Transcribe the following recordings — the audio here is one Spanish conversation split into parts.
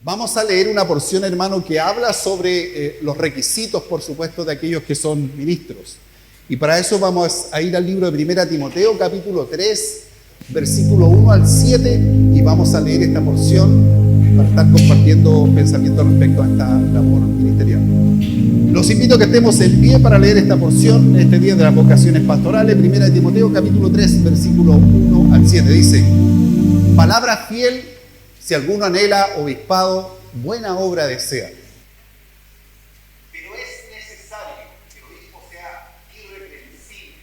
Vamos a leer una porción, hermano, que habla sobre los requisitos, por supuesto, de aquellos que son ministros. Y para eso vamos a ir al libro de 1 Timoteo, capítulo 3, versículo 1 al 7, y vamos a leer esta porción para estar compartiendo pensamientos respecto a esta labor ministerial. Los invito a que estemos en pie para leer esta porción, este día de las vocaciones pastorales. 1 Timoteo, capítulo 3, versículo 1 al 7, dice: palabra fiel, si alguno anhela obispado, buena obra desea. Pero es necesario que el obispo sea irreprensible,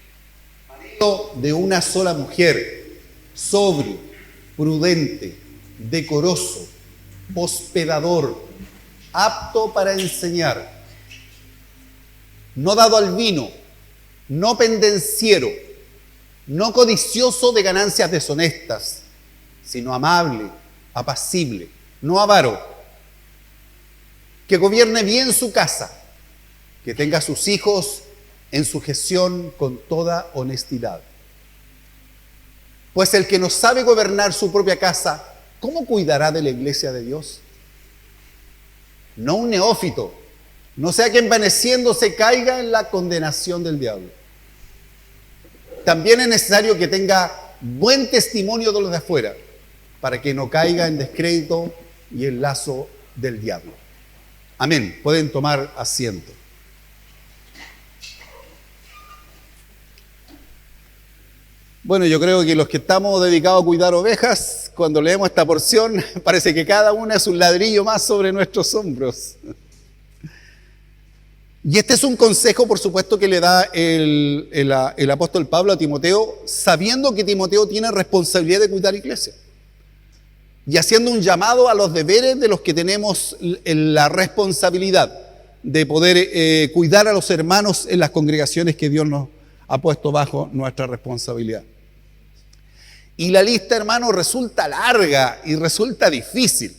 marido de una sola mujer, sobrio, prudente, decoroso, hospedador, apto para enseñar, no dado al vino, no pendenciero, no codicioso de ganancias deshonestas, sino amable, apacible, no avaro, que gobierne bien su casa, que tenga a sus hijos en sujeción con toda honestidad. Pues el que no sabe gobernar su propia casa, ¿cómo cuidará de la iglesia de Dios? No un neófito, no sea que envaneciéndose caiga en la condenación del diablo. También es necesario que tenga buen testimonio de los de afuera, para que no caiga en descrédito y el lazo del diablo. Amén. Pueden tomar asiento. Bueno, yo creo que los que estamos dedicados a cuidar ovejas, cuando leemos esta porción, parece que cada una es un ladrillo más sobre nuestros hombros. Y este es un consejo, por supuesto, que le da el apóstol Pablo a Timoteo, sabiendo que Timoteo tiene responsabilidad de cuidar la iglesia. Y haciendo un llamado a los deberes de los que tenemos la responsabilidad de poder cuidar a los hermanos en las congregaciones que Dios nos ha puesto bajo nuestra responsabilidad. Y la lista, hermano, resulta larga y resulta difícil.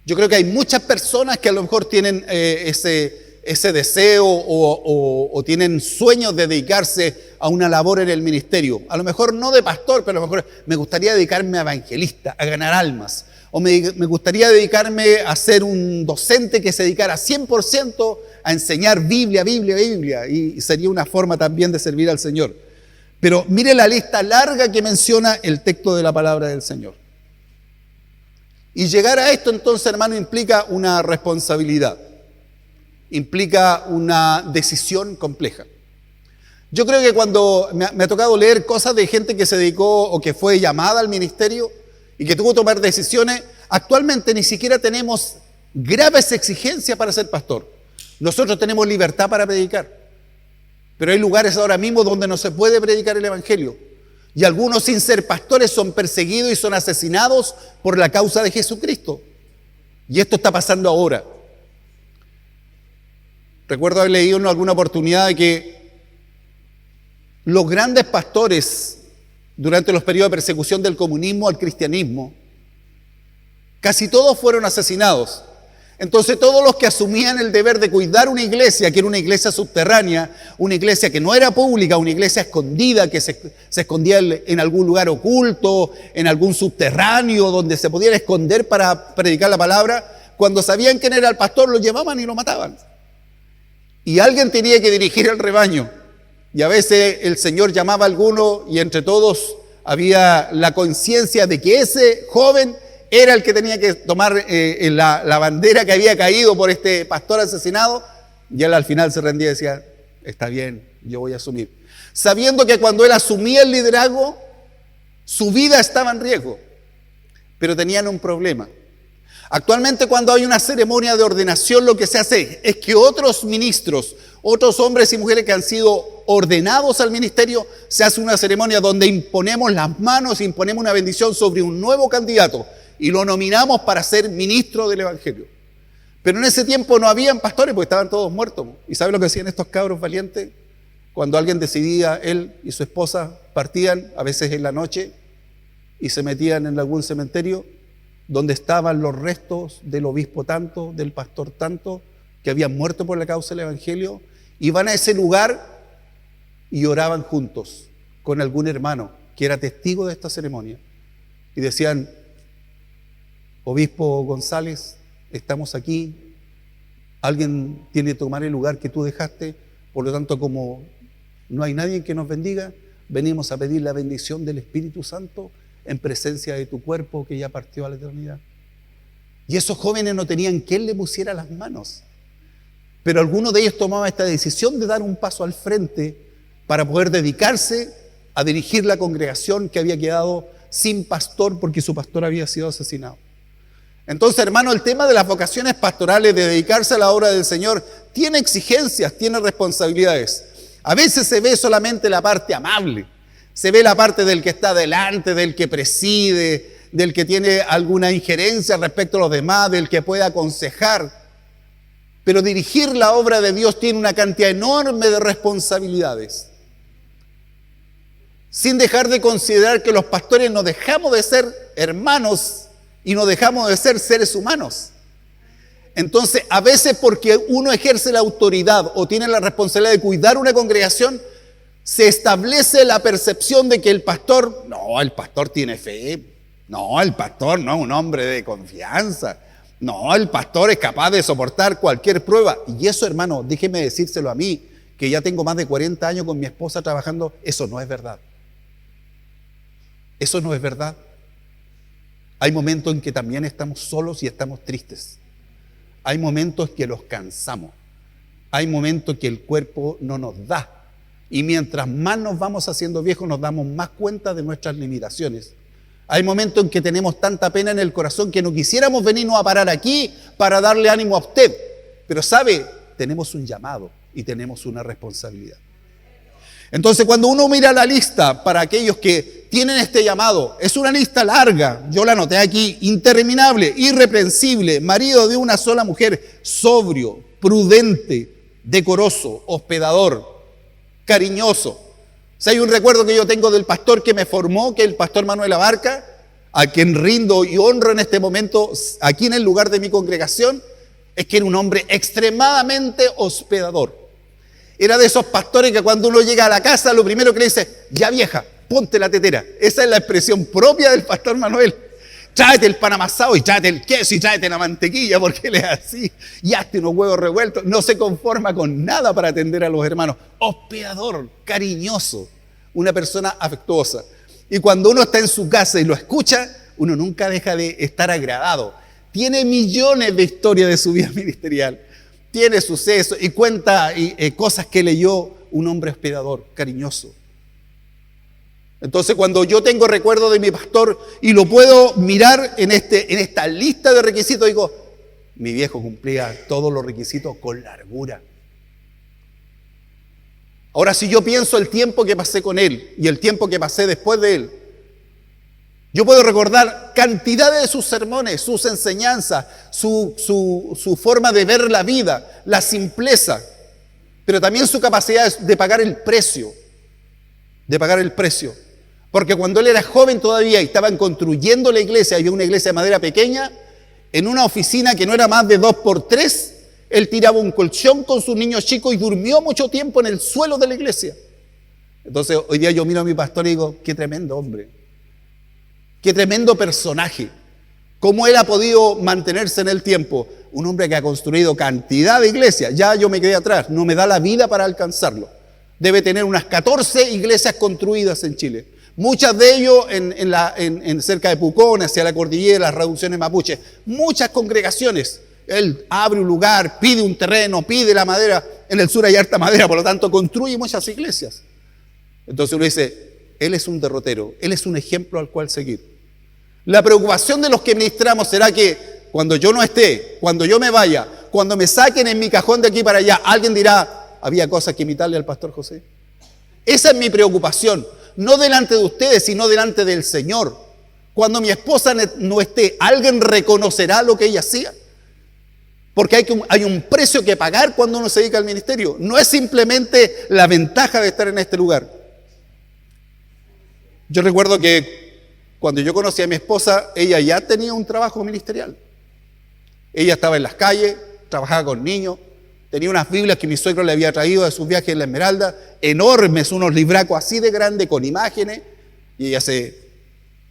Yo creo que hay muchas personas que a lo mejor tienen ese deseo o tienen sueños de dedicarse a una labor en el ministerio. A lo mejor no de pastor, pero a lo mejor me gustaría dedicarme a evangelista, a ganar almas. O me gustaría dedicarme a ser un docente que se dedicara 100% a enseñar Biblia. Y sería una forma también de servir al Señor. Pero mire la lista larga que menciona el texto de la palabra del Señor. Y llegar a esto entonces, hermano, implica una responsabilidad. Implica una decisión compleja. Yo creo que cuando me ha tocado leer cosas de gente que se dedicó o que fue llamada al ministerio y que tuvo que tomar decisiones, actualmente ni siquiera tenemos graves exigencias para ser pastor. Nosotros tenemos libertad para predicar, pero hay lugares ahora mismo donde no se puede predicar el evangelio. Y algunos, sin ser pastores, son perseguidos y son asesinados por la causa de Jesucristo. Y esto está pasando ahora. Recuerdo haber leído en alguna oportunidad de que los grandes pastores durante los periodos de persecución del comunismo al cristianismo, casi todos fueron asesinados. Entonces todos los que asumían el deber de cuidar una iglesia, que era una iglesia subterránea, una iglesia que no era pública, una iglesia escondida, que se escondía en algún lugar oculto, en algún subterráneo donde se podían esconder para predicar la palabra, cuando sabían quién era el pastor, lo llevaban y lo mataban. Y alguien tenía que dirigir el rebaño. Y a veces el Señor llamaba a alguno y entre todos había la conciencia de que ese joven era el que tenía que tomar la bandera que había caído por este pastor asesinado. Y él al final se rendía y decía: está bien, yo voy a asumir. Sabiendo que cuando él asumía el liderazgo, su vida estaba en riesgo. Pero tenían un problema. Actualmente, cuando hay una ceremonia de ordenación, lo que se hace es que otros ministros, otros hombres y mujeres que han sido ordenados al ministerio, se hace una ceremonia donde imponemos las manos, imponemos una bendición sobre un nuevo candidato y lo nominamos para ser ministro del evangelio. Pero en ese tiempo no habían pastores porque estaban todos muertos. ¿Y sabe lo que hacían estos cabros valientes? Cuando alguien decidía, él y su esposa partían, a veces en la noche, y se metían en algún cementerio donde estaban los restos del obispo tanto, del pastor tanto, que habían muerto por la causa del evangelio. Iban a ese lugar y oraban juntos con algún hermano que era testigo de esta ceremonia. Y decían: obispo González, estamos aquí, alguien tiene que tomar el lugar que tú dejaste, por lo tanto, como no hay nadie que nos bendiga, venimos a pedir la bendición del Espíritu Santo en presencia de tu cuerpo que ya partió a la eternidad. Y esos jóvenes no tenían quien le pusiera las manos, pero alguno de ellos tomaba esta decisión de dar un paso al frente para poder dedicarse a dirigir la congregación que había quedado sin pastor porque su pastor había sido asesinado. Entonces, hermano, el tema de las vocaciones pastorales, de dedicarse a la obra del Señor, tiene exigencias, tiene responsabilidades. A veces se ve solamente la parte amable, se ve la parte del que está delante, del que preside, del que tiene alguna injerencia respecto a los demás, del que puede aconsejar. Pero dirigir la obra de Dios tiene una cantidad enorme de responsabilidades. Sin dejar de considerar que los pastores no dejamos de ser hermanos y no dejamos de ser seres humanos. Entonces, a veces porque uno ejerce la autoridad o tiene la responsabilidad de cuidar una congregación, se establece la percepción de que el pastor tiene fe. No, el pastor no es un hombre de confianza. No, el pastor es capaz de soportar cualquier prueba. Y eso, hermano, déjeme decírselo a mí, que ya tengo más de 40 años con mi esposa trabajando, eso no es verdad. Eso no es verdad. Hay momentos en que también estamos solos y estamos tristes. Hay momentos que los cansamos. Hay momentos que el cuerpo no nos da. Y mientras más nos vamos haciendo viejos, nos damos más cuenta de nuestras limitaciones. Hay momentos en que tenemos tanta pena en el corazón que no quisiéramos venirnos a parar aquí para darle ánimo a usted. Pero sabe, tenemos un llamado y tenemos una responsabilidad. Entonces, cuando uno mira la lista para aquellos que tienen este llamado, es una lista larga, yo la anoté aquí: interminable, irreprensible, marido de una sola mujer, sobrio, prudente, decoroso, hospedador, cariñoso. Si hay un recuerdo que yo tengo del pastor que me formó, que es el pastor Manuel Abarca, a quien rindo y honro en este momento aquí en el lugar de mi congregación, es que era un hombre extremadamente hospedador. Era de esos pastores que cuando uno llega a la casa, lo primero que le dice: ya vieja, ponte la tetera. Esa es la expresión propia del pastor Manuel. Tráete el pan amasado y tráete el queso y tráete la mantequilla, porque él es así. Y hazte unos huevos revueltos. No se conforma con nada para atender a los hermanos. Hospedador, cariñoso, una persona afectuosa. Y cuando uno está en su casa y lo escucha, uno nunca deja de estar agradado. Tiene millones de historias de su vida ministerial. Tiene sucesos y cuenta cosas que leyó. Un hombre hospedador, cariñoso. Entonces, cuando yo tengo recuerdo de mi pastor y lo puedo mirar en esta lista de requisitos, digo: mi viejo cumplía todos los requisitos con largura. Ahora, si yo pienso el tiempo que pasé con él y el tiempo que pasé después de él, yo puedo recordar cantidades de sus sermones, sus enseñanzas, su forma de ver la vida, la simpleza, pero también su capacidad de pagar el precio. Porque cuando él era joven todavía y estaban construyendo la iglesia, había una iglesia de madera pequeña, en una oficina que no era más de 2x3, él tiraba un colchón con sus niños chicos y durmió mucho tiempo en el suelo de la iglesia. Entonces hoy día yo miro a mi pastor y digo: qué tremendo hombre, qué tremendo personaje, cómo él ha podido mantenerse en el tiempo. Un hombre que ha construido cantidad de iglesias. Ya yo me quedé atrás, no me da la vida para alcanzarlo. Debe tener unas 14 iglesias construidas en Chile. Muchas de ellos en cerca de Pucón, hacia la cordillera, las reducciones mapuches. Muchas congregaciones. Él abre un lugar, pide un terreno, pide la madera. En el sur hay harta madera, por lo tanto construye muchas iglesias. Entonces uno dice: él es un derrotero, él es un ejemplo al cual seguir. La preocupación de los que ministramos será que cuando yo no esté, cuando yo me vaya, cuando me saquen en mi cajón de aquí para allá, alguien dirá: había cosas que imitarle al pastor José. Esa es mi preocupación. No delante de ustedes, sino delante del Señor. Cuando mi esposa no esté, ¿alguien reconocerá lo que ella hacía? Porque hay un precio que pagar cuando uno se dedica al ministerio. No es simplemente la ventaja de estar en este lugar. Yo recuerdo que cuando yo conocí a mi esposa, ella ya tenía un trabajo ministerial. Ella estaba en las calles, trabajaba con niños. Tenía unas Biblias que mi suegro le había traído de sus viajes en la Esmeralda, enormes, unos libracos así de grandes, con imágenes, y ella se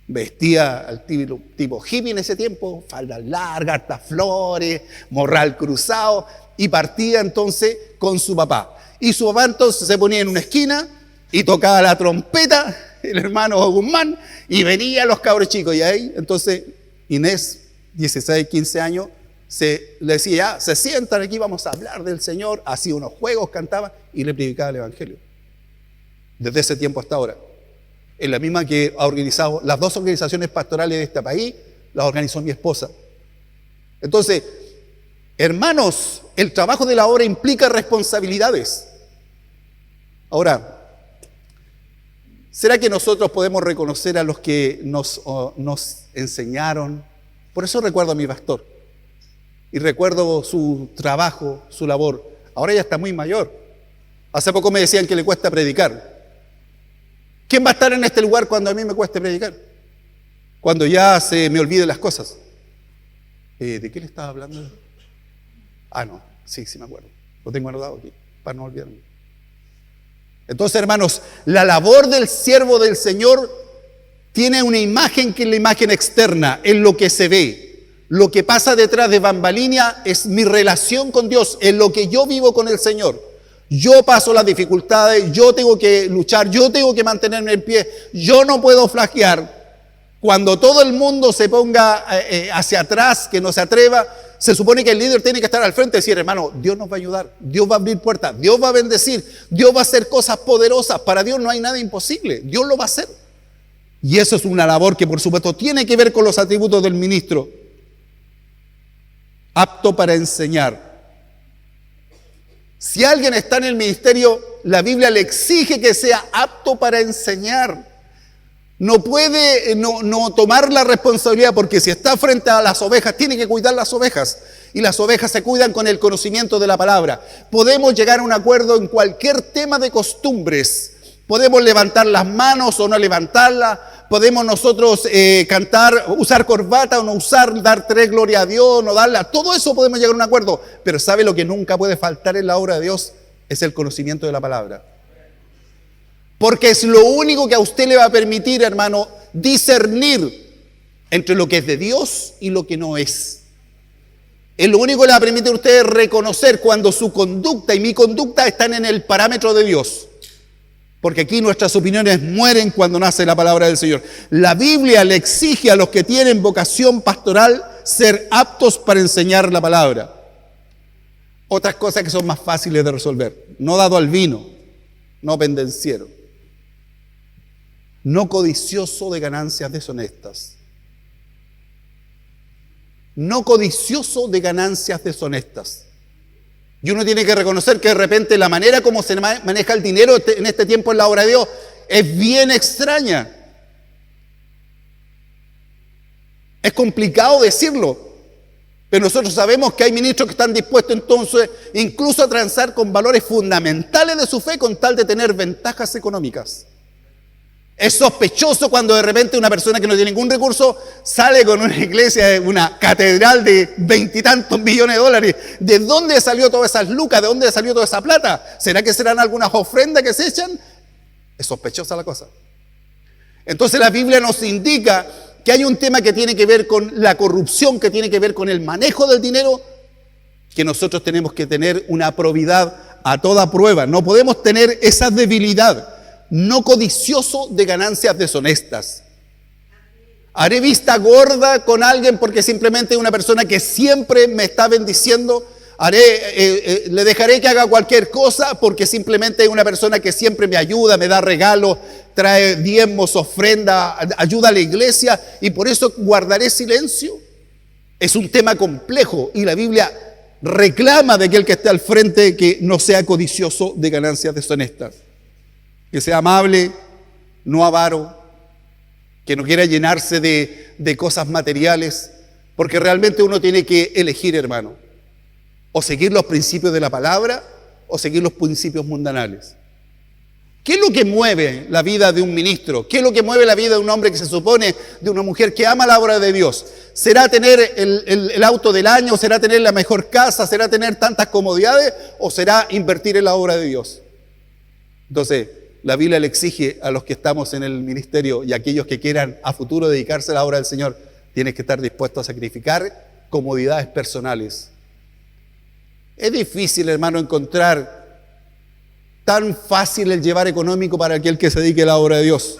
Vestía al tipo hippie en ese tiempo, faldas largas, hartas flores, morral cruzado, y partía entonces con su papá. Y su papá entonces se ponía en una esquina y tocaba la trompeta, el hermano Guzmán, y venían los cabros chicos. Y ahí entonces Inés, 16, 15 años, le decía, ya, se sientan aquí, vamos a hablar del Señor. Hacía unos juegos, cantaba y le predicaba el Evangelio. Desde ese tiempo hasta ahora. Es la misma que ha organizado las dos organizaciones pastorales de este país, las organizó mi esposa. Entonces, hermanos, el trabajo de la obra implica responsabilidades. Ahora, ¿será que nosotros podemos reconocer a los que nos enseñaron? Por eso recuerdo a mi pastor. Y recuerdo su trabajo, su labor. Ahora ya está muy mayor. Hace poco me decían que le cuesta predicar. ¿Quién va a estar en este lugar cuando a mí me cueste predicar? Cuando ya se me olviden las cosas. ¿De qué le estaba hablando? No, sí me acuerdo. Lo tengo anotado aquí, para no olvidarme. Entonces, hermanos, la labor del siervo del Señor tiene una imagen que es la imagen externa, en lo que se ve. Lo que pasa detrás de bambalina es mi relación con Dios, en lo que yo vivo con el Señor. Yo paso las dificultades, yo tengo que luchar, yo tengo que mantenerme en pie, yo no puedo flaquear. Cuando todo el mundo se ponga hacia atrás, que no se atreva, se supone que el líder tiene que estar al frente y decir, hermano, Dios nos va a ayudar, Dios va a abrir puertas, Dios va a bendecir, Dios va a hacer cosas poderosas. Para Dios no hay nada imposible, Dios lo va a hacer. Y eso es una labor que por supuesto tiene que ver con los atributos del ministro. Apto para enseñar. Si alguien está en el ministerio, la Biblia le exige que sea apto para enseñar. No puede no tomar la responsabilidad, porque si está frente a las ovejas, tiene que cuidar las ovejas. Y las ovejas se cuidan con el conocimiento de la palabra. Podemos llegar a un acuerdo en cualquier tema de costumbres. Podemos levantar las manos o no levantarlas. Podemos nosotros cantar, usar corbata o no usar, dar tres gloria a Dios, no darla. Todo eso podemos llegar a un acuerdo. Pero ¿sabe lo que nunca puede faltar en la obra de Dios? Es el conocimiento de la palabra. Porque es lo único que a usted le va a permitir, hermano, discernir entre lo que es de Dios y lo que no es. Es lo único que le va a permitir a usted reconocer cuando su conducta y mi conducta están en el parámetro de Dios. Porque aquí nuestras opiniones mueren cuando nace la palabra del Señor. La Biblia le exige a los que tienen vocación pastoral ser aptos para enseñar la palabra. Otras cosas que son más fáciles de resolver. No dado al vino, no pendenciero. No codicioso de ganancias deshonestas. No codicioso de ganancias deshonestas. Y uno tiene que reconocer que de repente la manera como se maneja el dinero en este tiempo en la obra de Dios es bien extraña. Es complicado decirlo, pero nosotros sabemos que hay ministros que están dispuestos entonces incluso a transar con valores fundamentales de su fe con tal de tener ventajas económicas. Es sospechoso cuando de repente una persona que no tiene ningún recurso sale con una iglesia, una catedral de 20 y tantos millones de dólares. ¿De dónde salió todas esas lucas? ¿De dónde salió toda esa plata? ¿Será que serán algunas ofrendas que se echan? Es sospechosa la cosa. Entonces la Biblia nos indica que hay un tema que tiene que ver con la corrupción, que tiene que ver con el manejo del dinero, que nosotros tenemos que tener una probidad a toda prueba. No podemos tener esa debilidad. No codicioso de ganancias deshonestas. Haré vista gorda con alguien porque simplemente es una persona que siempre me está bendiciendo. Le dejaré que haga cualquier cosa porque simplemente es una persona que siempre me ayuda, me da regalos, trae diezmos, ofrenda, ayuda a la iglesia y por eso guardaré silencio. Es un tema complejo y la Biblia reclama de aquel que esté al frente que no sea codicioso de ganancias deshonestas. Que sea amable, no avaro, que no quiera llenarse de cosas materiales, porque realmente uno tiene que elegir, hermano, o seguir los principios de la palabra o seguir los principios mundanales. ¿Qué es lo que mueve la vida de un ministro? ¿Qué es lo que mueve la vida de un hombre que se supone de una mujer que ama la obra de Dios? ¿Será tener el auto del año? ¿Será tener la mejor casa? ¿Será tener tantas comodidades? ¿O será invertir en la obra de Dios? Entonces, La Biblia le exige a los que estamos en el ministerio y a aquellos que quieran a futuro dedicarse a la obra del Señor, tienes que estar dispuesto a sacrificar comodidades personales. Es difícil, hermano, encontrar tan fácil el llevar económico para aquel que se dedique a la obra de Dios.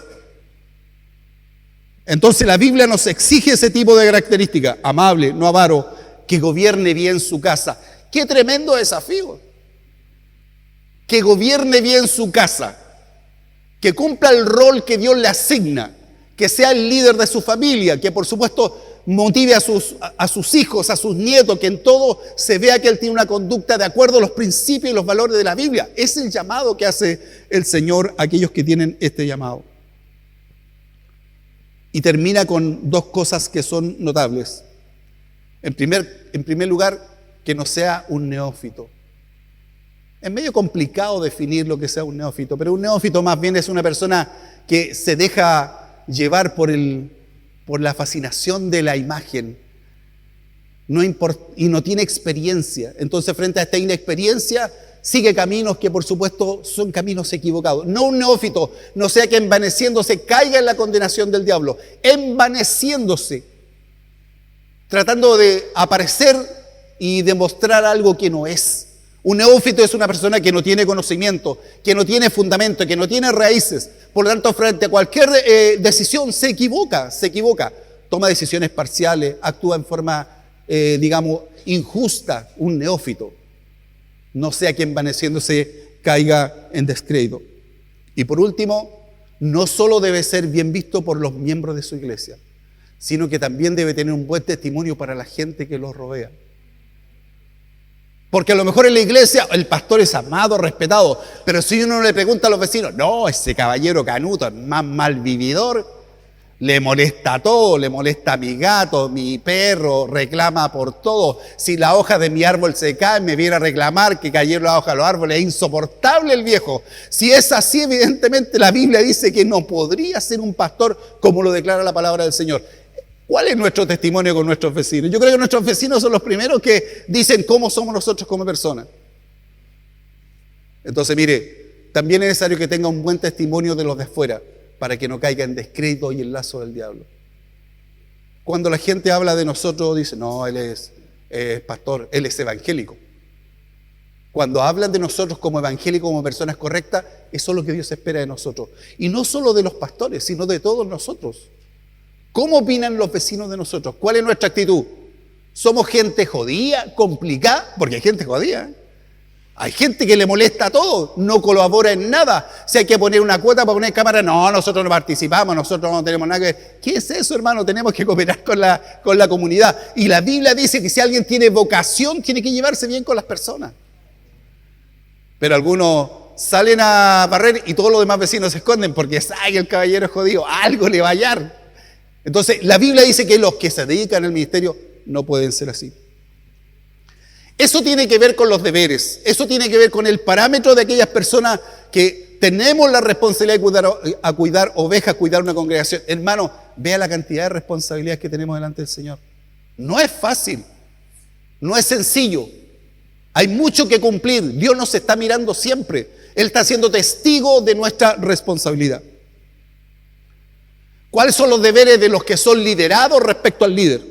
Entonces la Biblia nos exige ese tipo de características: amable, no avaro, que gobierne bien su casa. ¡Qué tremendo desafío! Que gobierne bien su casa, que cumpla el rol que Dios le asigna, que sea el líder de su familia, que por supuesto motive a sus hijos, a sus nietos, que en todo se vea que él tiene una conducta de acuerdo a los principios y los valores de la Biblia. Es el llamado que hace el Señor a aquellos que tienen este llamado. Y termina con dos cosas que son notables. En primer lugar, que no sea un neófito. Es medio complicado definir lo que sea un neófito, pero un neófito más bien es una persona que se deja llevar por la fascinación de la imagen y no tiene experiencia. Entonces, frente a esta inexperiencia, sigue caminos que por supuesto son caminos equivocados. No un neófito, no sea que envaneciéndose caiga en la condenación del diablo, envaneciéndose, tratando de aparecer y demostrar algo que no es. Un neófito es una persona que no tiene conocimiento, que no tiene fundamento, que no tiene raíces. Por lo tanto, frente a cualquier decisión se equivoca. Toma decisiones parciales, actúa en forma, injusta. Un neófito. No sea que envaneciéndose caiga en descrédito. Y por último, no solo debe ser bien visto por los miembros de su iglesia, sino que también debe tener un buen testimonio para la gente que los rodea. Porque a lo mejor en la iglesia el pastor es amado, respetado, pero si uno le pregunta a los vecinos, no, ese caballero canuto es más mal vividor, le molesta todo, le molesta a mi gato, mi perro, reclama por todo. Si la hoja de mi árbol se cae, me viene a reclamar que cayeron las hojas de los árboles. Es insoportable el viejo. Si es así, evidentemente la Biblia dice que no podría ser un pastor como lo declara la palabra del Señor. ¿Cuál es nuestro testimonio con nuestros vecinos? Yo creo que nuestros vecinos son los primeros que dicen cómo somos nosotros como personas. Entonces, mire, también es necesario que tenga un buen testimonio de los de afuera para que no caiga en descrédito y el lazo del diablo. Cuando la gente habla de nosotros, dice, no, él es pastor, él es evangélico. Cuando hablan de nosotros como evangélicos, como personas correctas, eso es lo que Dios espera de nosotros. Y no solo de los pastores, sino de todos nosotros. ¿Cómo opinan los vecinos de nosotros? ¿Cuál es nuestra actitud? ¿Somos gente jodida, complicada? Porque hay gente jodida. Hay gente que le molesta a todo, no colabora en nada. Si hay que poner una cuota para poner cámara, no, nosotros no participamos, nosotros no tenemos nada que ver. ¿Qué es eso, hermano? Tenemos que cooperar con la comunidad. Y la Biblia dice que si alguien tiene vocación, tiene que llevarse bien con las personas. Pero algunos salen a barrer y todos los demás vecinos se esconden porque sabe el caballero es jodido, algo le va a hallar. Entonces, la Biblia dice que los que se dedican al ministerio no pueden ser así. Eso tiene que ver con los deberes, eso tiene que ver con el parámetro de aquellas personas que tenemos la responsabilidad de cuidar ovejas, cuidar una congregación. Hermano, vea la cantidad de responsabilidades que tenemos delante del Señor. No es fácil, no es sencillo. Hay mucho que cumplir. Dios nos está mirando siempre. Él está siendo testigo de nuestra responsabilidad. ¿Cuáles son los deberes de los que son liderados respecto al líder?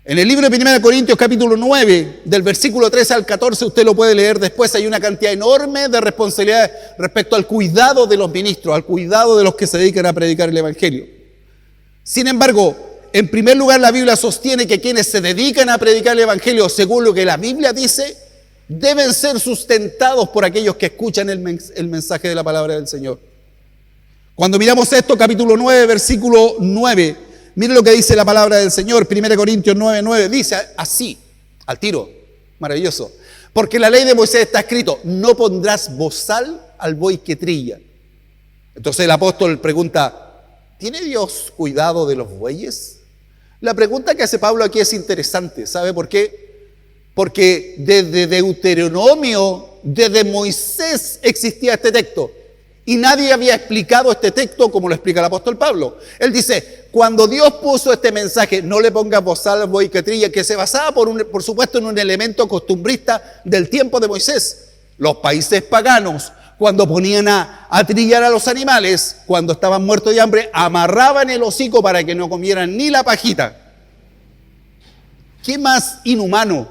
En el libro de 1 Corintios capítulo 9, del versículo 13 al 14, usted lo puede leer después, hay una cantidad enorme de responsabilidades respecto al cuidado de los ministros, al cuidado de los que se dedican a predicar el Evangelio. Sin embargo, en primer lugar la Biblia sostiene que quienes se dedican a predicar el Evangelio, según lo que la Biblia dice, deben ser sustentados por aquellos que escuchan el mensaje de la palabra del Señor. Cuando miramos esto, capítulo 9, versículo 9, mire lo que dice la palabra del Señor, 1 Corintios 9, 9, dice así, al tiro, maravilloso. Porque en la ley de Moisés está escrito, no pondrás bozal al buey que trilla. Entonces el apóstol pregunta, ¿tiene Dios cuidado de los bueyes? La pregunta que hace Pablo aquí es interesante, ¿sabe por qué? Porque desde Deuteronomio, desde Moisés existía este texto. Y nadie había explicado este texto como lo explica el apóstol Pablo. Él dice, cuando Dios puso este mensaje, no le pongas bozal al buey que trilla, que se basaba por supuesto en un elemento costumbrista del tiempo de Moisés. Los países paganos, cuando ponían a trillar a los animales, cuando estaban muertos de hambre, amarraban el hocico para que no comieran ni la pajita. ¿Qué más inhumano?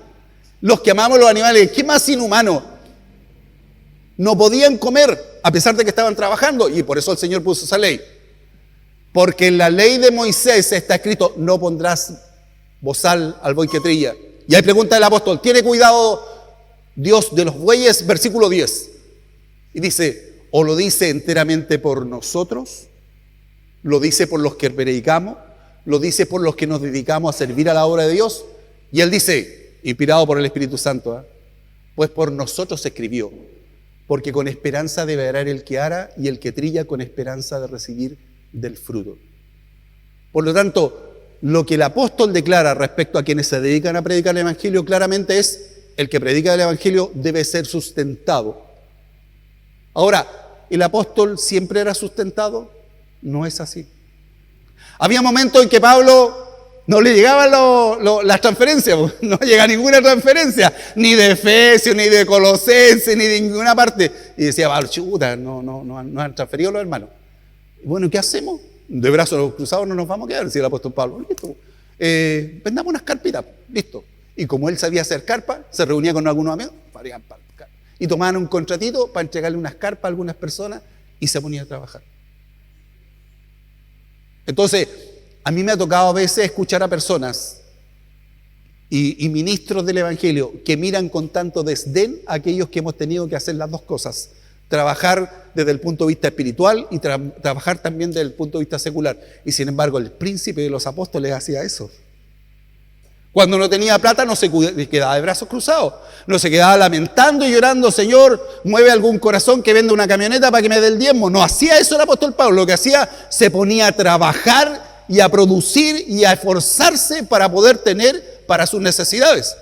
Los que amamos los animales, ¿qué más inhumano? No podían comer a pesar de que estaban trabajando, y por eso el Señor puso esa ley. Porque en la ley de Moisés está escrito: no pondrás bozal al buey que trilla. Y hay pregunta del apóstol: ¿tiene cuidado Dios de los bueyes? Versículo 10. Y dice: ¿o lo dice enteramente por nosotros? ¿Lo dice por los que predicamos? ¿Lo dice por los que nos dedicamos a servir a la obra de Dios? Y él dice, inspirado por el Espíritu Santo, pues por nosotros se escribió, porque con esperanza debe arar el que ara, y el que trilla con esperanza de recibir del fruto. Por lo tanto, lo que el apóstol declara respecto a quienes se dedican a predicar el Evangelio claramente es: el que predica el Evangelio debe ser sustentado. Ahora, ¿el apóstol siempre era sustentado? No es así. Había momentos en que Pablo no le llegaban las transferencias, no llega ninguna transferencia, ni de Efesios, ni de Colosenses, ni de ninguna parte. Y decía: chuta, no han transferido los hermanos. Bueno, ¿qué hacemos? De brazos cruzados no nos vamos a quedar, decía el apóstol Pablo. Listo, vendamos unas carpitas, listo. Y como él sabía hacer carpa, se reunía con algunos amigos, y tomaban un contratito para entregarle unas carpas a algunas personas y se ponía a trabajar. Entonces, a mí me ha tocado a veces escuchar a personas y ministros del Evangelio que miran con tanto desdén a aquellos que hemos tenido que hacer las dos cosas: trabajar desde el punto de vista espiritual y trabajar también desde el punto de vista secular. Y sin embargo, el príncipe de los apóstoles hacía eso. Cuando no tenía plata, no se quedaba de brazos cruzados, no se quedaba lamentando y llorando: Señor, mueve algún corazón que venda una camioneta para que me dé el diezmo. No hacía eso el apóstol Pablo. Lo que hacía, se ponía a trabajar y a producir y a esforzarse para poder tener para sus necesidades.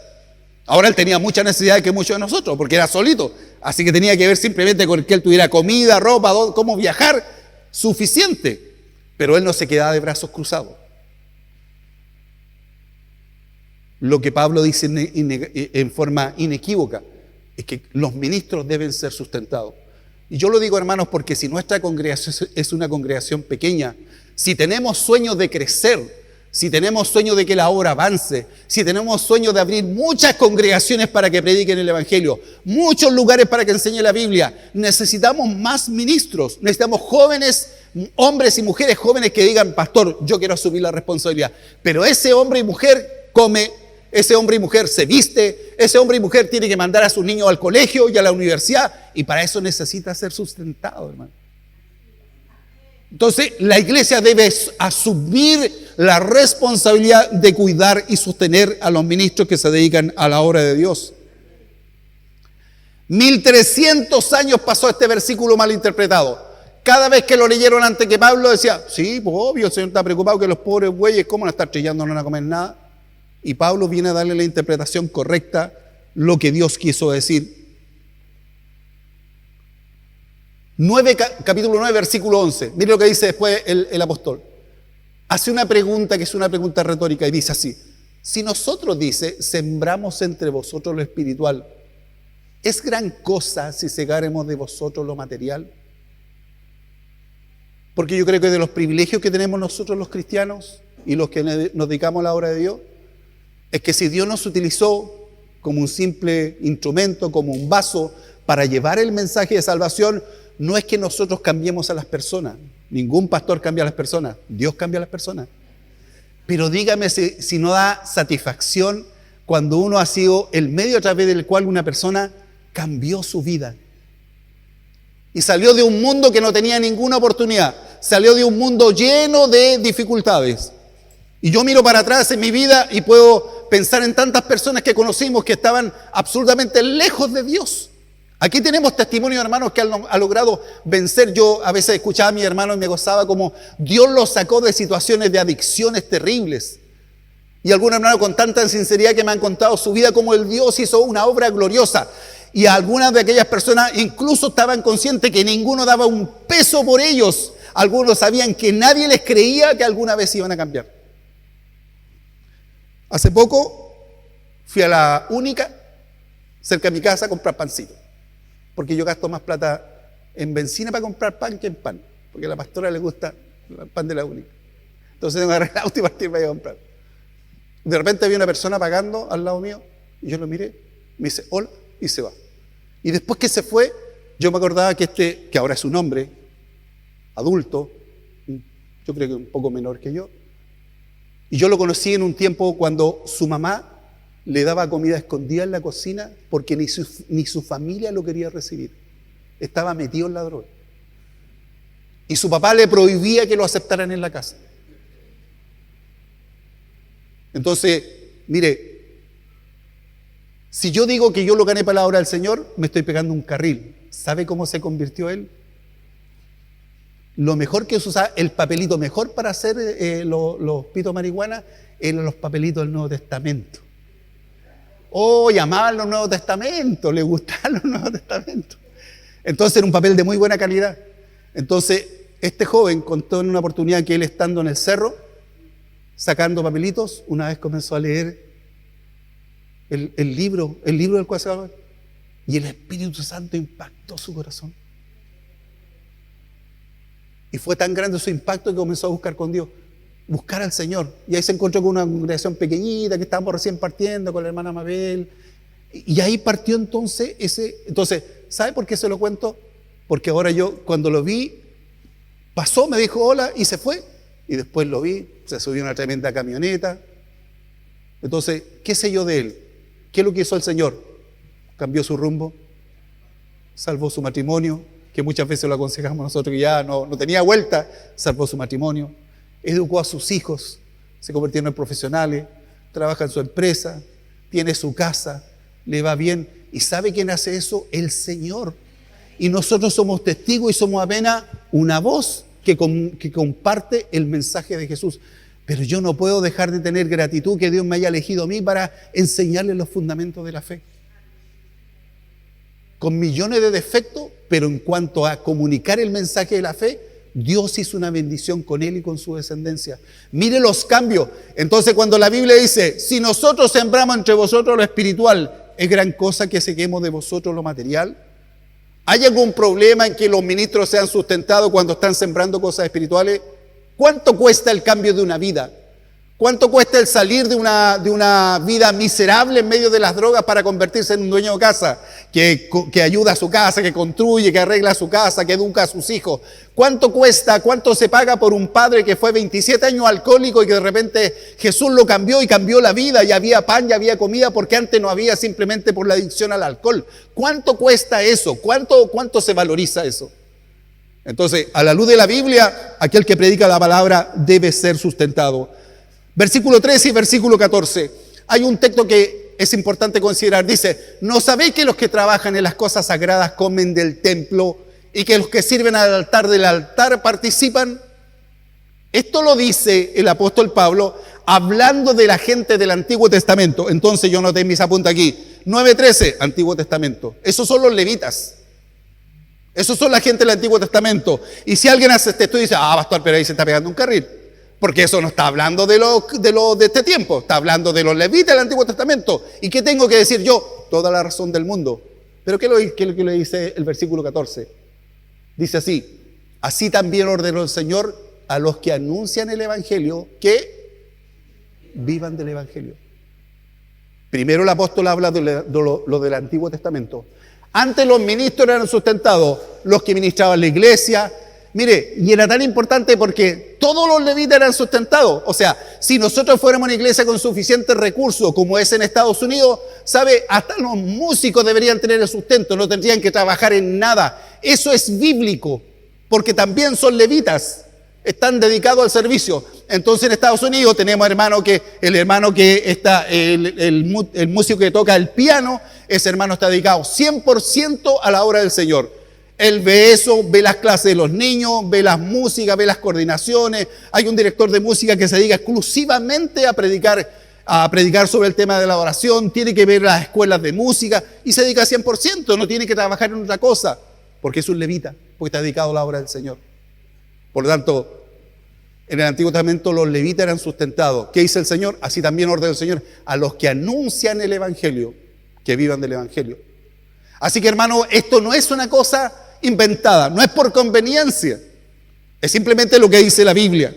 Ahora él tenía muchas necesidades que muchos de nosotros, porque era solito, así que tenía que ver simplemente con que él tuviera comida, ropa, cómo viajar, suficiente. Pero él no se quedaba de brazos cruzados. Lo que Pablo dice en forma inequívoca es que los ministros deben ser sustentados. Y yo lo digo, hermanos, porque si nuestra congregación es una congregación pequeña, si tenemos sueños de crecer, si tenemos sueños de que la obra avance, si tenemos sueños de abrir muchas congregaciones para que prediquen el Evangelio, muchos lugares para que enseñen la Biblia, necesitamos más ministros, necesitamos jóvenes, hombres y mujeres jóvenes que digan: pastor, yo quiero asumir la responsabilidad. Pero ese hombre y mujer come, ese hombre y mujer se viste, ese hombre y mujer tiene que mandar a sus niños al colegio y a la universidad, y para eso necesita ser sustentado, hermano. Entonces, la iglesia debe asumir la responsabilidad de cuidar y sostener a los ministros que se dedican a la obra de Dios. 1300 años pasó este versículo mal interpretado. Cada vez que lo leyeron antes que Pablo decía: sí, pues obvio, el Señor está preocupado que los pobres bueyes, ¿cómo van a estar trillando? No van a comer nada. Y Pablo viene a darle la interpretación correcta, lo que Dios quiso decir. Capítulo 9, versículo 11. Mire lo que dice después el apóstol. Hace una pregunta que es una pregunta retórica y dice así: si nosotros, dice, sembramos entre vosotros lo espiritual, ¿es gran cosa si segáremos de vosotros lo material? Porque yo creo que de los privilegios que tenemos nosotros los cristianos y los que nos dedicamos a la obra de Dios, es que si Dios nos utilizó como un simple instrumento, como un vaso para llevar el mensaje de salvación, no es que nosotros cambiemos a las personas. Ningún pastor cambia a las personas. Dios cambia a las personas. Pero dígame si no da satisfacción cuando uno ha sido el medio a través del cual una persona cambió su vida. Y salió de un mundo que no tenía ninguna oportunidad. Salió de un mundo lleno de dificultades. Y yo miro para atrás en mi vida y puedo pensar en tantas personas que conocimos que estaban absolutamente lejos de Dios. Aquí tenemos testimonios de hermanos que han logrado vencer. Yo a veces escuchaba a mi hermano y me gozaba como Dios los sacó de situaciones de adicciones terribles. Y algunos hermanos con tanta sinceridad que me han contado su vida, como el Dios hizo una obra gloriosa. Y algunas de aquellas personas incluso estaban conscientes que ninguno daba un peso por ellos. Algunos sabían que nadie les creía que alguna vez iban a cambiar. Hace poco fui a la Única, cerca de mi casa, a comprar pancito. Porque yo gasto más plata en benzina para comprar pan que en pan, porque a la pastora le gusta el pan de la única. Entonces tengo que agarrar el auto y partir para ir a comprar. De repente había una persona pagando al lado mío, y yo lo miré, me dice hola, y se va. Y después que se fue, yo me acordaba que ahora es un hombre, adulto, yo creo que un poco menor que yo, y yo lo conocí en un tiempo cuando su mamá le daba comida escondida en la cocina porque ni su familia lo quería recibir. Estaba metido en la droga. Y su papá le prohibía que lo aceptaran en la casa. Entonces, mire, si yo digo que yo lo gané para la obra del Señor, me estoy pegando un carril. ¿Sabe cómo se convirtió él? Lo mejor que se usaba, el papelito mejor para hacer los pitos marihuana, eran los papelitos del Nuevo Testamento. Llamaban los Nuevos Testamentos, le gustaban los Nuevos Testamentos. Entonces era un papel de muy buena calidad. Entonces este joven contó en una oportunidad que él, estando en el cerro, sacando papelitos, una vez comenzó a leer el libro del cual se hablaba, y el Espíritu Santo impactó su corazón. Y fue tan grande su impacto que comenzó a buscar con Dios, buscar al Señor. Y ahí se encontró con una congregación pequeñita que estábamos recién partiendo con la hermana Mabel. Y ahí partió entonces Entonces, ¿sabe por qué se lo cuento? Porque ahora yo, cuando lo vi, pasó, me dijo hola y se fue. Y después lo vi, se subió a una tremenda camioneta. Entonces, ¿qué sé yo de él? ¿Qué es lo que hizo el Señor? Cambió su rumbo, salvó su matrimonio, que muchas veces lo aconsejamos nosotros que ya no tenía vuelta, salvó su matrimonio, educó a sus hijos, se convirtieron en profesionales, trabaja en su empresa, tiene su casa, le va bien. ¿Y sabe quién hace eso? El Señor. Y nosotros somos testigos y somos apenas una voz que comparte el mensaje de Jesús. Pero yo no puedo dejar de tener gratitud que Dios me haya elegido a mí para enseñarles los fundamentos de la fe. Con millones de defectos, pero en cuanto a comunicar el mensaje de la fe, Dios hizo una bendición con él y con su descendencia. Mire los cambios. Entonces, cuando la Biblia dice, si nosotros sembramos entre vosotros lo espiritual, ¿es gran cosa que saquemos de vosotros lo material? ¿Hay algún problema en que los ministros sean sustentados cuando están sembrando cosas espirituales? ¿Cuánto cuesta el cambio de una vida? ¿Cuánto cuesta el salir de una vida miserable en medio de las drogas para convertirse en un dueño de casa? Que ayuda a su casa, que construye, que arregla su casa, que educa a sus hijos. ¿Cuánto cuesta, cuánto se paga por un padre que fue 27 años alcohólico y que de repente Jesús lo cambió y cambió la vida? Y había pan y había comida porque antes no había, simplemente por la adicción al alcohol. ¿Cuánto cuesta eso? ¿Cuánto se valoriza eso? Entonces, a la luz de la Biblia, aquel que predica la palabra debe ser sustentado. Versículo 13 y versículo 14. Hay un texto que es importante considerar. Dice, ¿no sabéis que los que trabajan en las cosas sagradas comen del templo y que los que sirven al altar del altar participan? Esto lo dice el apóstol Pablo hablando de la gente del Antiguo Testamento. Entonces yo noté en mis apuntes aquí. 9:13, Antiguo Testamento. Esos son los levitas. Esos son la gente del Antiguo Testamento. Y si alguien hace esto y dice, pastor, pero ahí se está pegando un carril. Porque eso no está hablando de este tiempo, está hablando de los levitas del Antiguo Testamento. ¿Y qué tengo que decir yo? Toda la razón del mundo. Pero ¿qué es lo que le dice el versículo 14? Dice así también ordenó el Señor a los que anuncian el Evangelio que vivan del Evangelio. Primero el apóstol habla de lo del Antiguo Testamento. Antes los ministros eran sustentados, los que ministraban la iglesia. Mire, y era tan importante porque todos los levitas eran sustentados. O sea, si nosotros fuéramos una iglesia con suficientes recursos, como es en Estados Unidos, ¿sabe? Hasta los músicos deberían tener el sustento, no tendrían que trabajar en nada. Eso es bíblico, porque también son levitas, están dedicados al servicio. Entonces en Estados Unidos tenemos el músico que toca el piano, ese hermano está dedicado 100% a la obra del Señor. Él ve eso, ve las clases de los niños, ve las músicas, ve las coordinaciones. Hay un director de música que se dedica exclusivamente a predicar sobre el tema de la adoración, tiene que ver las escuelas de música y se dedica 100%, no tiene que trabajar en otra cosa, porque es un levita, porque está dedicado a la obra del Señor. Por lo tanto, en el Antiguo Testamento los levitas eran sustentados. ¿Qué dice el Señor? Así también ordena el Señor a los que anuncian el Evangelio, que vivan del Evangelio. Así que, hermano, esto no es una cosa inventada, no es por conveniencia, es simplemente lo que dice la Biblia.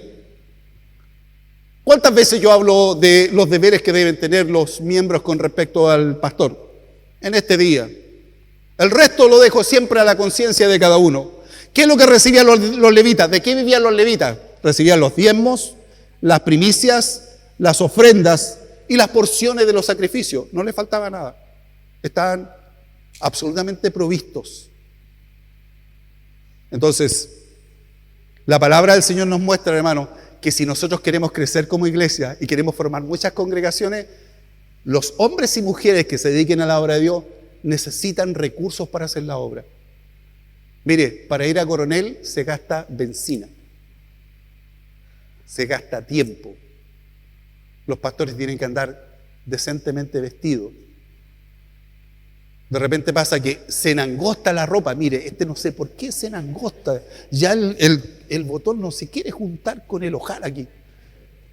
¿Cuántas veces yo hablo de los deberes que deben tener los miembros con respecto al pastor? En este día. El resto lo dejo siempre a la conciencia de cada uno. ¿Qué es lo que recibían los levitas? ¿De qué vivían los levitas? Recibían los diezmos, las primicias, las ofrendas y las porciones de los sacrificios. No les faltaba nada. Estaban absolutamente provistos. Entonces, la palabra del Señor nos muestra, hermano, que si nosotros queremos crecer como iglesia y queremos formar muchas congregaciones, los hombres y mujeres que se dediquen a la obra de Dios necesitan recursos para hacer la obra. Mire, para ir a Coronel se gasta benzina, se gasta tiempo. Los pastores tienen que andar decentemente vestidos. De repente pasa que se enangosta la ropa. Mire, no sé por qué se enangosta. Ya el botón no se quiere juntar con el ojal aquí.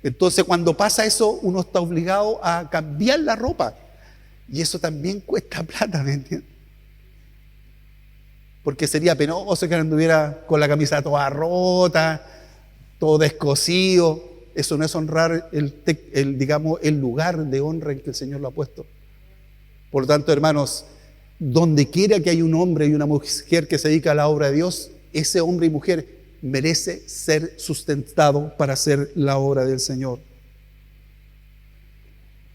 Entonces cuando pasa eso, uno está obligado a cambiar la ropa. Y eso también cuesta plata, ¿me entiendes? Porque sería penoso que anduviera con la camisa toda rota, todo descosido. Eso no es honrar el lugar de honra en que el Señor lo ha puesto. Por lo tanto, hermanos, donde quiera que haya un hombre y una mujer que se dedica a la obra de Dios, ese hombre y mujer merece ser sustentado para hacer la obra del Señor.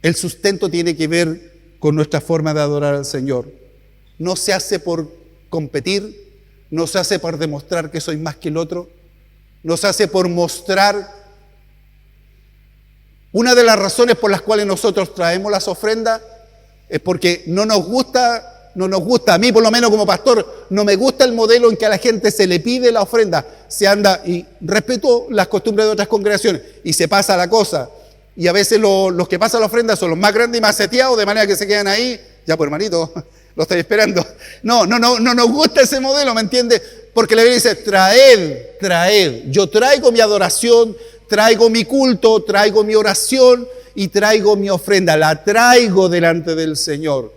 El sustento tiene que ver con nuestra forma de adorar al Señor. No se hace por competir, no se hace por demostrar que soy más que el otro, no se hace por mostrar. Una de las razones por las cuales nosotros traemos las ofrendas es porque no nos gusta, a mí por lo menos como pastor, no me gusta el modelo en que a la gente se le pide la ofrenda, se anda y respeto las costumbres de otras congregaciones y se pasa la cosa. Y a veces los que pasan la ofrenda son los más grandes y más seteados, de manera que se quedan ahí. Ya pues hermanito, lo estoy esperando. No nos gusta ese modelo, ¿me entiende? Porque la Biblia dice, traed. Yo traigo mi adoración, traigo mi culto, traigo mi oración y traigo mi ofrenda. La traigo delante del Señor.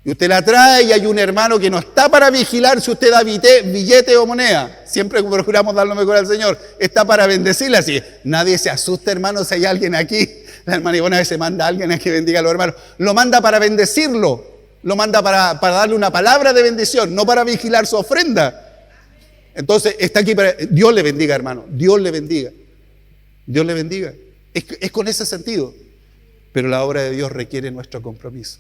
Y usted la trae y hay un hermano que no está para vigilar si usted da billete o moneda. Siempre procuramos dar lo mejor al Señor. Está para bendecirle así. Nadie se asusta, hermano, si hay alguien aquí. La hermana Ivona a veces manda a alguien a que bendiga a los hermanos. Lo manda para bendecirlo. Lo manda para darle una palabra de bendición, no para vigilar su ofrenda. Entonces está aquí para... Dios le bendiga, hermano. Dios le bendiga. Dios le bendiga. Es con ese sentido. Pero la obra de Dios requiere nuestro compromiso.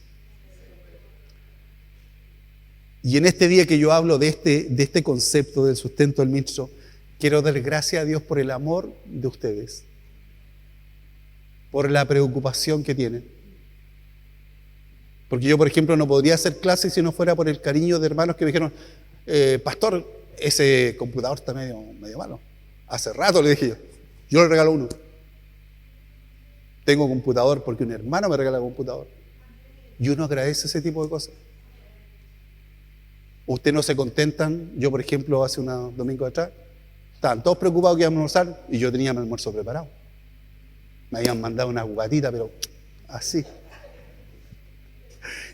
Y en este día que yo hablo de este concepto del sustento del ministro, quiero dar gracias a Dios por el amor de ustedes, por la preocupación que tienen. Porque yo, por ejemplo, no podría hacer clases si no fuera por el cariño de hermanos que me dijeron, pastor, ese computador está medio malo. Hace rato le dije yo le regalo uno. Tengo computador porque un hermano me regala computador. Y uno agradece ese tipo de cosas. Ustedes no se contentan. Yo, por ejemplo, hace unos domingos atrás, estaban todos preocupados que íbamos a almorzar y yo tenía mi almuerzo preparado. Me habían mandado una guatita, pero así.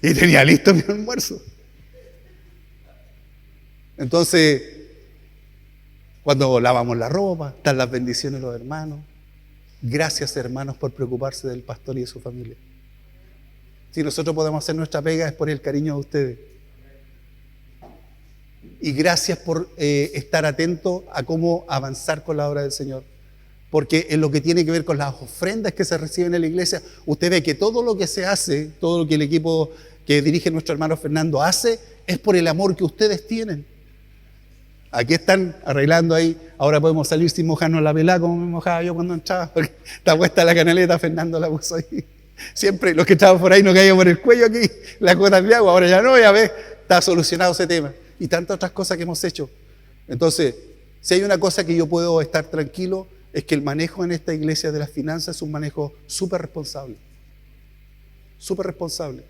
Y tenía listo mi almuerzo. Entonces, cuando lavamos la ropa, están las bendiciones de los hermanos. Gracias, hermanos, por preocuparse del pastor y de su familia. Si nosotros podemos hacer nuestra pega es por el cariño de ustedes. Y gracias por estar atentos a cómo avanzar con la obra del Señor. Porque en lo que tiene que ver con las ofrendas que se reciben en la iglesia, usted ve que todo lo que se hace, todo lo que el equipo que dirige nuestro hermano Fernando hace, es por el amor que ustedes tienen. Aquí están arreglando ahí, ahora podemos salir sin mojarnos la pelada como me mojaba yo cuando entraba, porque está puesta la canaleta, Fernando la puso ahí. Siempre los que estaban por ahí no caían por el cuello aquí, las gotas de agua, ahora ya no, ya ves, está solucionado ese tema. Y tantas otras cosas que hemos hecho. Entonces, si hay una cosa que yo puedo estar tranquilo, es que el manejo en esta iglesia de las finanzas es un manejo súper responsable. Súper responsable.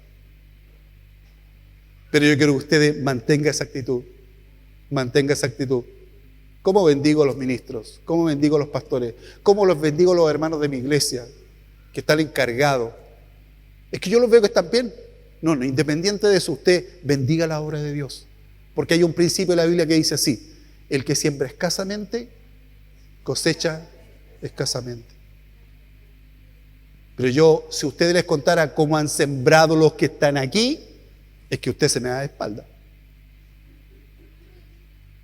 Pero yo quiero que ustedes mantengan esa actitud. Mantenga esa actitud. ¿Cómo bendigo a los ministros? ¿Cómo bendigo a los pastores? ¿Cómo los bendigo a los hermanos de mi iglesia que están encargados? Es que yo los veo que están bien. No, independiente de eso, usted bendiga la obra de Dios. Porque hay un principio de la Biblia que dice así: el que siembra escasamente, cosecha escasamente. Pero yo, si ustedes les contara cómo han sembrado los que están aquí, es que usted se me da de espalda.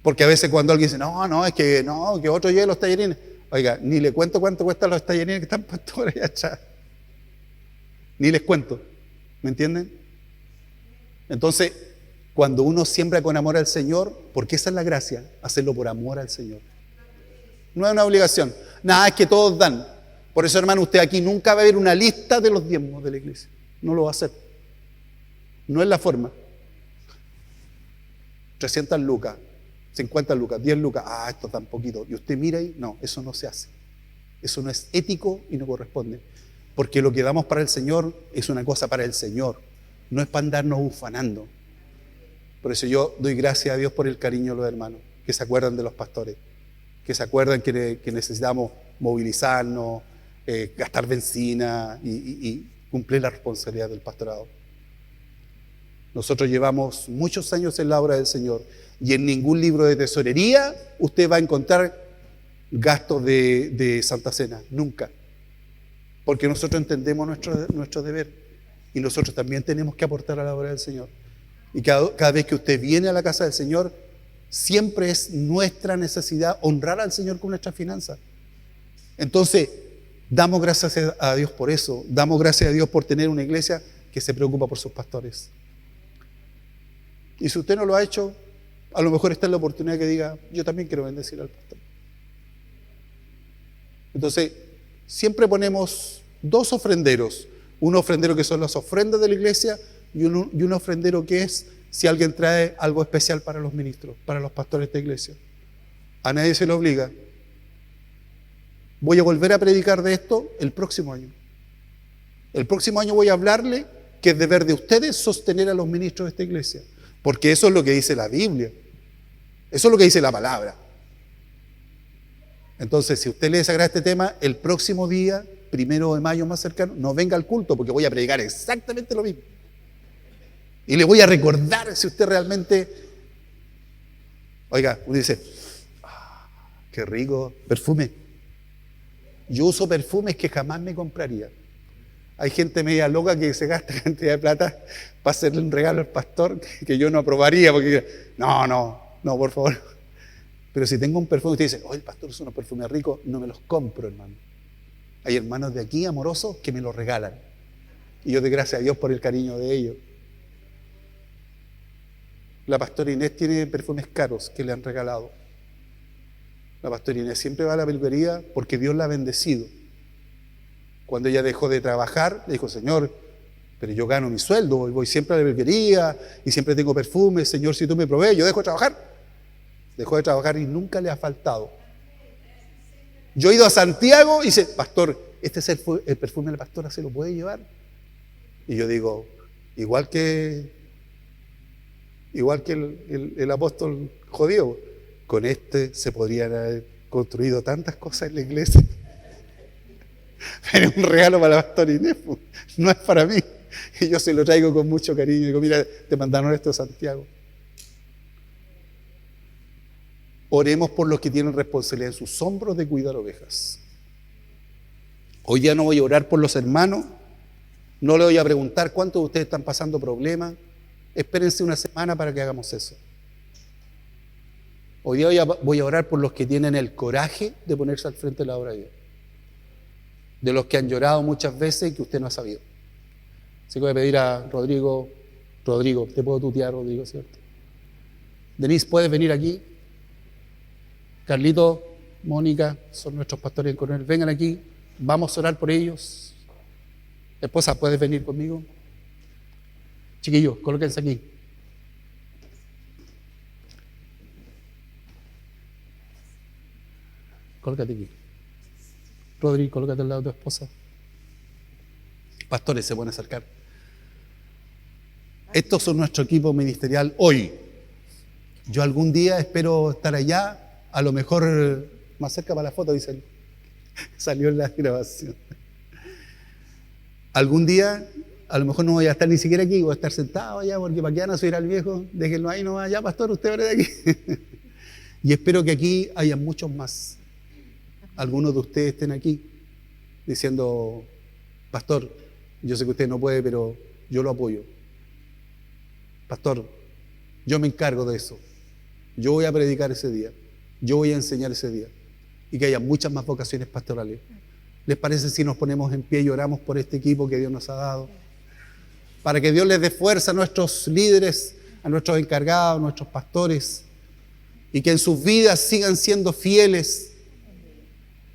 Porque a veces cuando alguien dice, es que otro lleve los tallarines. Oiga, ni le cuento cuánto cuestan los tallarines que están puestos por allá atrás. Ni les cuento. ¿Me entienden? Entonces, cuando uno siembra con amor al Señor, porque esa es la gracia, hacerlo por amor al Señor. No es una obligación. Nada, es que todos dan. Por eso, hermano, usted aquí nunca va a ver una lista de los diezmos de la iglesia. No lo va a hacer. No es la forma. 300 lucas, 50 lucas, 10 lucas. Esto tan poquito. Y usted mira y no, eso no se hace. Eso no es ético y no corresponde. Porque lo que damos para el Señor es una cosa para el Señor. No es para andarnos ufanando. Por eso yo doy gracias a Dios por el cariño de los hermanos, que se acuerdan de los pastores, que se acuerdan que necesitamos movilizarnos, gastar benzina y cumplir la responsabilidad del pastorado. Nosotros llevamos muchos años en la obra del Señor y en ningún libro de tesorería usted va a encontrar gastos de Santa Cena, nunca. Porque nosotros entendemos nuestro deber y nosotros también tenemos que aportar a la obra del Señor. Y cada vez que usted viene a la casa del Señor, siempre es nuestra necesidad honrar al Señor con nuestras finanzas. Entonces, damos gracias a Dios por eso. Damos gracias a Dios por tener una iglesia que se preocupa por sus pastores. Y si usted no lo ha hecho, a lo mejor esta es la oportunidad que diga, yo también quiero bendecir al pastor. Entonces, siempre ponemos dos ofrenderos. Un ofrendero que son las ofrendas de la iglesia y un ofrendero que es si alguien trae algo especial para los ministros, para los pastores de esta iglesia. A nadie se le obliga. Voy a volver a predicar de esto el próximo año. El próximo año voy a hablarle que es deber de ustedes sostener a los ministros de esta iglesia. Porque eso es lo que dice la Biblia. Eso es lo que dice la palabra. Entonces, si usted le desagrada este tema, el próximo día, 1 de mayo más cercano, no venga al culto porque voy a predicar exactamente lo mismo. Y le voy a recordar si usted realmente... Oiga, uno dice, qué rico perfume. Yo uso perfumes que jamás me compraría. Hay gente media loca que se gasta cantidad de plata para hacerle un regalo al pastor que yo no aprobaría porque no, por favor. Pero si tengo un perfume, usted dice, el pastor usa unos perfumes ricos, no me los compro, hermano. Hay hermanos de aquí, amorosos, que me los regalan. Y yo doy gracias a Dios por el cariño de ellos. La pastora Inés tiene perfumes caros que le han regalado. La pastora Inés siempre va a la peluquería porque Dios la ha bendecido. Cuando ella dejó de trabajar, le dijo, Señor, pero yo gano mi sueldo, voy siempre a la peluquería y siempre tengo perfumes, Señor, si tú me provees, yo dejo de trabajar. Dejó de trabajar y nunca le ha faltado. Yo he ido a Santiago y dice, pastor, este es el perfume de la pastora, ¿se lo puede llevar? Y yo digo, igual que el apóstol judío, con este se podrían haber construido tantas cosas en la iglesia. Pero es un regalo para la pastora Inés, no es para mí. Y yo se lo traigo con mucho cariño. Digo, mira, te mandaron esto de Santiago. Oremos por los que tienen responsabilidad en sus hombros de cuidar ovejas. Hoy día no voy a orar por los hermanos. No le voy a preguntar cuántos de ustedes están pasando problemas. Espérense una semana para que hagamos eso. Hoy día voy a orar por los que tienen el coraje de ponerse al frente de la obra de Dios. De los que han llorado muchas veces y que usted no ha sabido. Así que voy a pedir a Rodrigo, te puedo tutear, Rodrigo, ¿cierto? Denise, ¿puedes venir aquí? Carlito, Mónica, son nuestros pastores en Coronel. Vengan aquí, vamos a orar por ellos. Esposa, ¿puedes venir conmigo? Chiquillos, colóquense aquí. Colócate aquí. Rodri, colócate al lado de tu esposa. Pastores se pueden acercar. Estos son nuestro equipo ministerial hoy. Yo algún día espero estar allá, a lo mejor más cerca para la foto, dicen. Salió en la grabación. Algún día A lo mejor no voy a estar ni siquiera aquí, voy a estar sentado allá, porque para qué van a subir al viejo, déjenlo ahí nomás, ya pastor, usted va de aquí. Y espero que aquí haya muchos más. Algunos de ustedes estén aquí diciendo, pastor, yo sé que usted no puede, pero yo lo apoyo. Pastor, yo me encargo de eso. Yo voy a predicar ese día. Yo voy a enseñar ese día. Y que haya muchas más vocaciones pastorales. ¿Les parece si nos ponemos en pie y oramos por este equipo que Dios nos ha dado? Para que Dios les dé fuerza a nuestros líderes, a nuestros encargados, a nuestros pastores, y que en sus vidas sigan siendo fieles,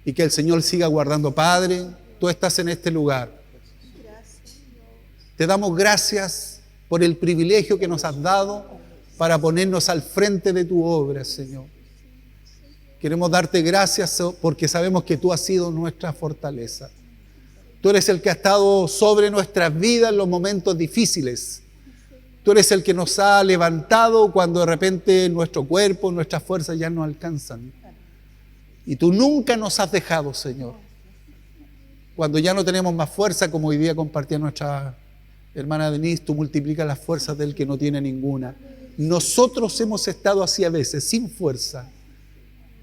y que el Señor siga guardando. Padre, tú estás en este lugar. Te damos gracias por el privilegio que nos has dado para ponernos al frente de tu obra, Señor. Queremos darte gracias porque sabemos que tú has sido nuestra fortaleza. Tú eres el que ha estado sobre nuestras vidas en los momentos difíciles. Tú eres el que nos ha levantado cuando de repente nuestro cuerpo, nuestras fuerzas ya no alcanzan. Y tú nunca nos has dejado, Señor. Cuando ya no tenemos más fuerza, como hoy día compartía nuestra hermana Denise, tú multiplicas las fuerzas del que no tiene ninguna. Nosotros hemos estado así a veces, sin fuerza.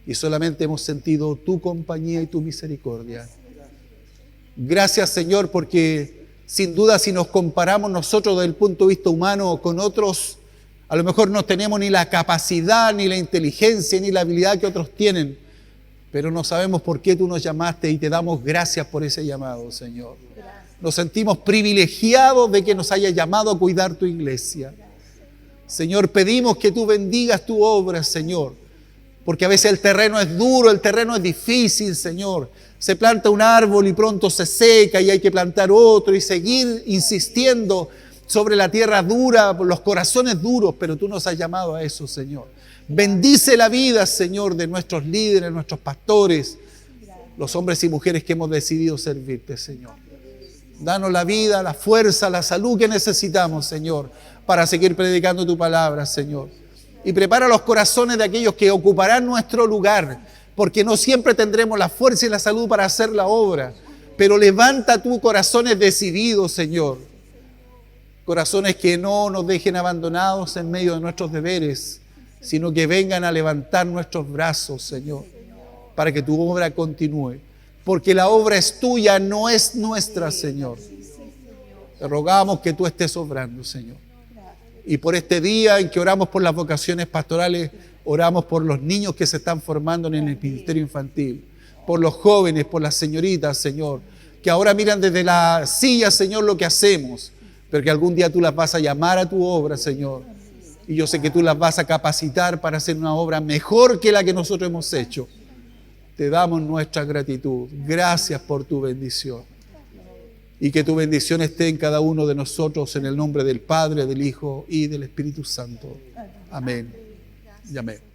Y solamente hemos sentido tu compañía y tu misericordia. Gracias, Señor, porque sin duda si nos comparamos nosotros desde el punto de vista humano con otros, a lo mejor no tenemos ni la capacidad, ni la inteligencia, ni la habilidad que otros tienen, pero no sabemos por qué tú nos llamaste y te damos gracias por ese llamado, Señor. Nos sentimos privilegiados de que nos hayas llamado a cuidar tu iglesia. Señor, pedimos que tú bendigas tu obra, Señor, porque a veces el terreno es duro, el terreno es difícil, Señor. Se planta un árbol y pronto se seca y hay que plantar otro y seguir insistiendo sobre la tierra dura, los corazones duros, pero tú nos has llamado a eso, Señor. Bendice la vida, Señor, de nuestros líderes, nuestros pastores, los hombres y mujeres que hemos decidido servirte, Señor. Danos la vida, la fuerza, la salud que necesitamos, Señor, para seguir predicando tu palabra, Señor. Y prepara los corazones de aquellos que ocuparán nuestro lugar, porque no siempre tendremos la fuerza y la salud para hacer la obra. Pero levanta tu corazones decididos, Señor. Corazones que no nos dejen abandonados en medio de nuestros deberes, sino que vengan a levantar nuestros brazos, Señor, para que tu obra continúe. Porque la obra es tuya, no es nuestra, Señor. Te rogamos que tú estés obrando, Señor. Y por este día en que oramos por las vocaciones pastorales, oramos por los niños que se están formando en el ministerio infantil, por los jóvenes, por las señoritas, Señor, que ahora miran desde la silla, Señor, lo que hacemos, pero que algún día tú las vas a llamar a tu obra, Señor. Y yo sé que tú las vas a capacitar para hacer una obra mejor que la que nosotros hemos hecho. Te damos nuestra gratitud. Gracias por tu bendición. Y que tu bendición esté en cada uno de nosotros en el nombre del Padre, del Hijo y del Espíritu Santo. Amén y amén.